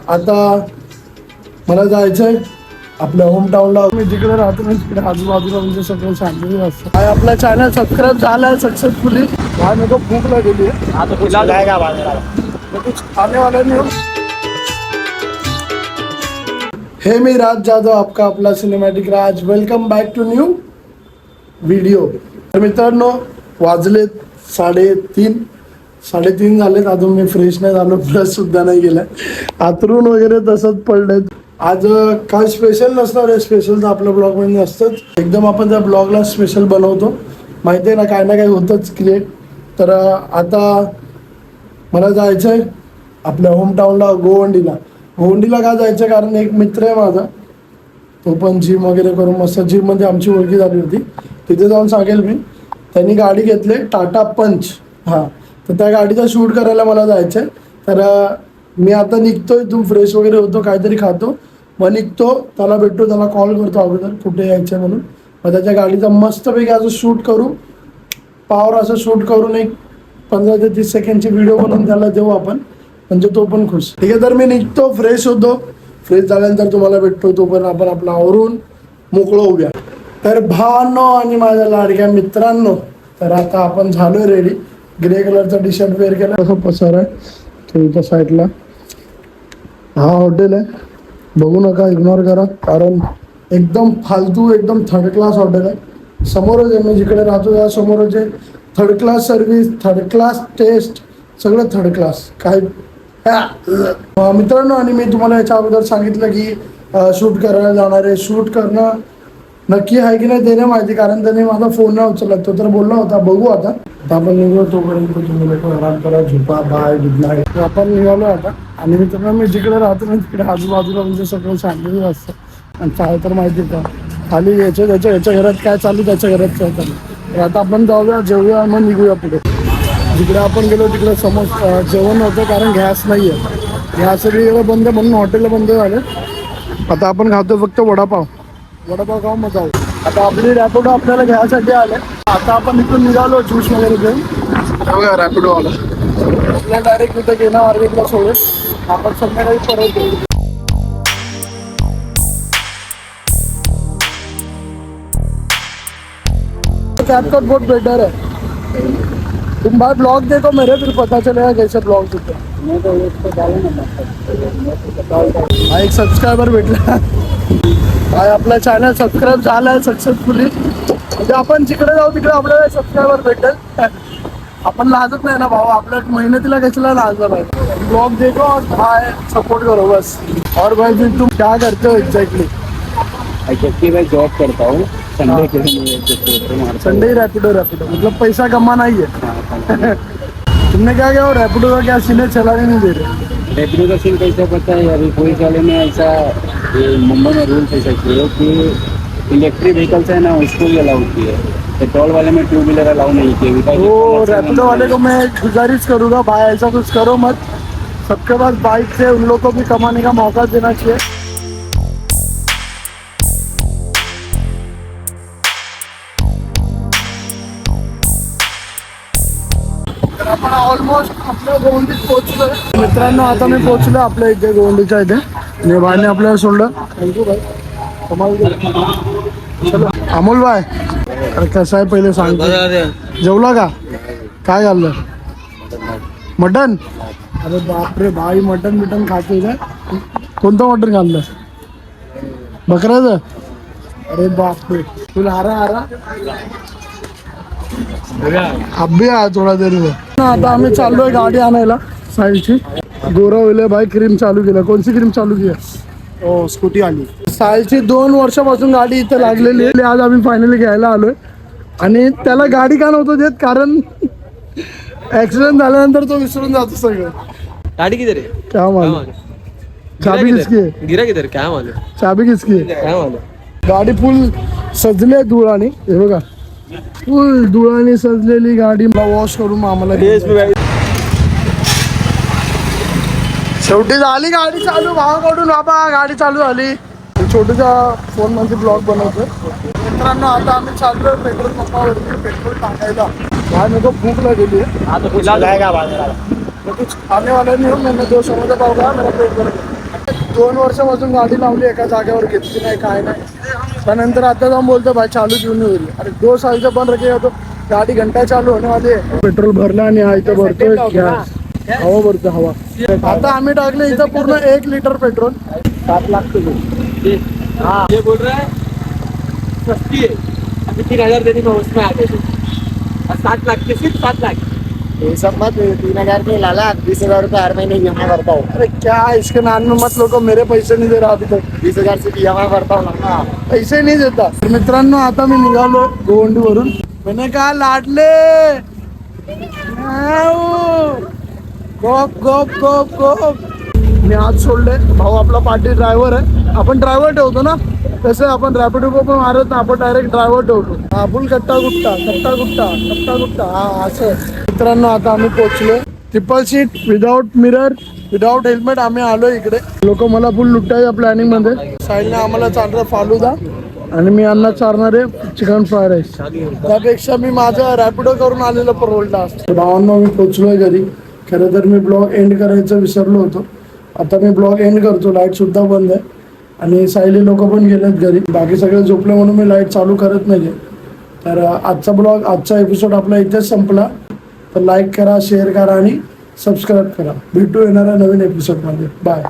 आता मला जायचंय आपल्या होम टाउनला. मी जिकडे राहतो ना तिकडे आजूबाजूला म्हणजे सगळं शांततेत असतं. काय आपला चॅनल सबस्क्राईब झालाय सक्सेसफुली. काय नको भूक लागली खाने वाले नहीं हो. हे मी राज जाधव, आपका आपला cinematic Raj. Welcome back to new video. तर मित्रांनो, वाजलेत 3:30 झालेत. अजून मी फ्रेश नाही झालो, ब्रश सुद्धा नाही केलाय. आतरून वगैरे तसंच पडलंय. आज काय स्पेशल नसणार आहे. स्पेशल तर आपल्या ब्लॉगमध्ये असतंच. एकदम आपण त्या ब्लॉगला स्पेशल बनवतो, माहिती आहे ना. काय ना काय होतंच क्रिएट. तर आता मला जायचं आहे आपल्या होम टाउनला गोवंडीला. गोवंडीला का जायचं, कारण एक मित्र आहे माझा, तो पण जिम वगैरे करून मस्त जिममध्ये आमची ओळखी झाली होती. तिथे जाऊन सांगेल मी. त्यांनी गाडी घेतली टाटा पंच. हां, तर त्या गाडीचा शूट करायला मला जायचं आहे. तर मी आता निघतोय. तू फ्रेश वगैरे होतो, काहीतरी खातो, मग निघतो. त्याला भेटतो, त्याला कॉल करतो अगोदर कुठे यायचं आहे म्हणून. मग त्याच्या गाडीचा मस्तपैकी असं शूट करू, पावर असं शूट करून एक 15 ते 30 सेकंडची व्हिडिओ बनवून त्याला देऊ आपण, म्हणजे तो पण खुश. ठीक आहे, तर मी निघतो, फ्रेश होतो. फ्रेश झाल्यानंतर तुम्हाला भेटतो. तो पण आपण आपला आवरून मोकळं होऊया. तर भावांनो आणि माझ्या लाडक्या मित्रांनो, तर आता आपण झालोय रेडी. ग्रे कलरचा टी शर्ट वेअर केला. असं पसार आहे तो इथं साईडला. हा हॉटेल आहे, बघू नका, इग्नोर करा, कारण एकदम फालतू, एकदम थर्ड क्लास हॉटेल आहे. समोरच आहे, मी जिकडे राहतो त्या समोरच आहे. Third class service, third class taste, सगळं थर्ड क्लास. काय मित्रांनो, आणि मी तुम्हाला याच्या अगोदर सांगितलं की शूट करायला जाणार आहे. शूट करणं नक्की आहे की नाही ते नाही माहिती, कारण त्याने माझा फोन नाही उचलला. तो तर बोलला होता बघू आता. आपण निघलो, तोपर्यंत तुम्ही लोक आराम करा, झोपा, बाय, गुड नाईट. आपण निघालो आता. आणि मित्रांनो, मी जिकडे राहतो ना तिकडे आजूबाजूला म्हणजे सगळं शांततेत असतं. आणि काय तर माहिती का, खाली याच्या घरात काय चालू, त्याच्या घरात काय चालू. तर आता आपण जाऊया, जेवूया, मग निघूया पुढे. जिकडे आपण गेलो तिकडे समोर जेवण होतं, कारण गॅस नाही आहे. गॅस सगळीकडे बंद, म्हणून हॉटेल बंद झाले. आता आपण खातो फक्त वडापाव. वडापाव खाऊ मग जाऊ. आता आपली रॅपिडो आपल्याला घ्यायसाठी आले. आता आपण इथून निघालो ज्यूस वगैरे घेऊन. बघा रॅपिडो आला, आपल्याला डायरेक्ट तिथं गेला मार्केटला सोडून. आपण संध्याकाळी परत येऊ. कैपकट बहुत बेटर है. तुम भाई ब्लॉग देखो मेरे, फिर पता चलेगा कैसे ब्लॉग होते हैं. एक सबस्क्रायबर भेटला. काय आपला चॅनल सबस्क्राईब झालाय सक्सेसफुली. म्हणजे आपण जिकडे जाऊ तिकडे आपल्याला सबस्क्रायबर भेटेल. आपण लाजत नाही ना भाऊ, आपल्या मेहनतीला कशाला लाजला पाहिजे. ब्लॉग देखो और भाई सपोर्ट करो बस. और भाई तुम क्या करते हो एग्जैक्टली? मैं जॉब करता हूँ. संडे रैपिडो मतलब पैसा कमाना ही है. तुमने क्या किया, रैपिडो का क्या सीन है, चलाने नहीं दे रहे? रैपिडो का सीन कैसा पता है, अभी पुलिस वाले ने ऐसा मुंबई में रूल्स ऐसा किया कि इलेक्ट्रिक व्हीकल्स है ना, उसको भी अलाउ किया है. पेट्रोल वाले में 2 व्हीलर अलाउ नहीं किए. तो रैपिडो वाले को मैं गुजारिश करूँगा, भाई ऐसा कुछ करो मत. सबके पास बाइक है, उन लोग को भी कमाने का मौका देना चाहिए. आपण ऑलमोस्ट आपल्या गोवंडीत पोहोचलोय मित्रांनो. आता मी पोहोचलो आपल्या इथे गोवंडीच्या इथे. आणि भाईने आपल्याला सोडलं. थँक्यू भाई, कमाल केलं. चलो अमोल भाई, कसं आहे पहिले सांगतो. जेवला का? काय खाल्लं? मटन. अरे बापरे भाई, मटन खातोय का? कोणतं मटन खाल्लं? बकऱ्याचं. अरे बापरे, तुला हारा अभी आ थोडा देर में. आता आम्ही चाललोय गाडी आणायला साहिलची. गोरा होईल भाई, क्रीम चालू केलं. कोणती क्रीम चालू केली? स्कूटी आली. साहिलची 2 वर्षापासून गाडी इथे लागलेली आहे. आज आम्ही फायनली घ्यायला आलोय. आणि त्याला गाडी का नव्हतं देत, कारण ऍक्सिडेंट झाल्यानंतर तो विसरून जातो सगळं. गाड़ी किधर है? क्या मालूम, चाबी किसकी है? गिरा किधर? क्या मालूम, चाबी किसकी है? क्या मालूम. गाडी फुल सजली आहे धुळाने. हे बघा, फुल धुळाने सजलेली गाडी. वॉश करून आम्हाला शेवटी झाली गाडी चालू. भावाकडून बाबा गाडी चालू झाली. छोटूच्या फोन मध्ये ब्लॉग बनवतोय मित्रांनो. आता आम्ही चाललोय पेट्रोल पंपावरती पेट्रोल टाकायला. भाई मेरे को भूक लगेली है. कुछ खाने वाले नहीं हो, मैंने 2 समोसा पाव खाया, मेरा पेट भर गया. 2 वर्षापासून गाडी लावली एका जागेवर घेतली नाही काय नाही त्यानंतर आता जाऊन बोलतो भाई चालू क्यों नहीं होईल अरे 2 साल से बंद रखे तो गाडी घंटा चालू होने वाली है पेट्रोल भरला आणि हा इथं भरतोय गॅस हवा भरतो हवा आता आम्ही टाकले इथं पूर्ण 1 लिटर पेट्रोल 7 लाख तुझे हाँ ये बोल रहा है सस्ती है अभी 3,000 देने में उसमें आ गए और 7 लाख के सिर्फ 7 लाख ये सब मत 3,000 नहीं लाला 20,000 रुपये हर महीने EMI भरता हूँ अरे क्या इसके नाम में मत लोगों मेरे पैसे नहीं दे रहा अभी तक 20,000 से EMI भरता हूँ ना पैसे नहीं देता तर मित्रांनो आता मी निघालो गोवंडीवरून मैंने कहा लाडले गोप गोप गोप गोप मी आज सोडले भाऊ आपला पार्टी ड्रायव्हर आहे आपण ड्रायव्हर ठेवतो ना तसं आपण रॅपिडो पण मारत ना आपण डायरेक्ट ड्रायव्हर ठेवतो हा फुल कट्टा गुट्टा कट्टा गुट्टा कट्टा गुट्टा हा असं मित्रांनो आता आम्ही पोहोचलो triple seat without mirror without helmet आम्ही आलो इकडे लोक मला फुल लुटायच्या प्लॅनिंग मध्ये साईडने आम्हाला चालणार फालुदा आणि मी यांना चारणार आहे चिकन फ्राय राईस त्यापेक्षा मी माझं रॅपिडो करून आलेलं परवडलं असतं भावांना मी पोहोचलोय घरी खरं तर मी ब्लॉग एंड करायचं विसरलो होतो आता मी ब्लॉग एंड करतो लाईट सुद्धा बंद आहे आणि सायली लोक पण गेलेत घरी बाकी सगळे झोपले म्हणून मी लाईट चालू करत नाही तर आजचा एपिसोड आपला इथेच संपला तर लाईक करा शेअर करा आणि सबस्क्राईब करा भेटू येणाऱ्या नवीन एपिसोडमध्ये बाय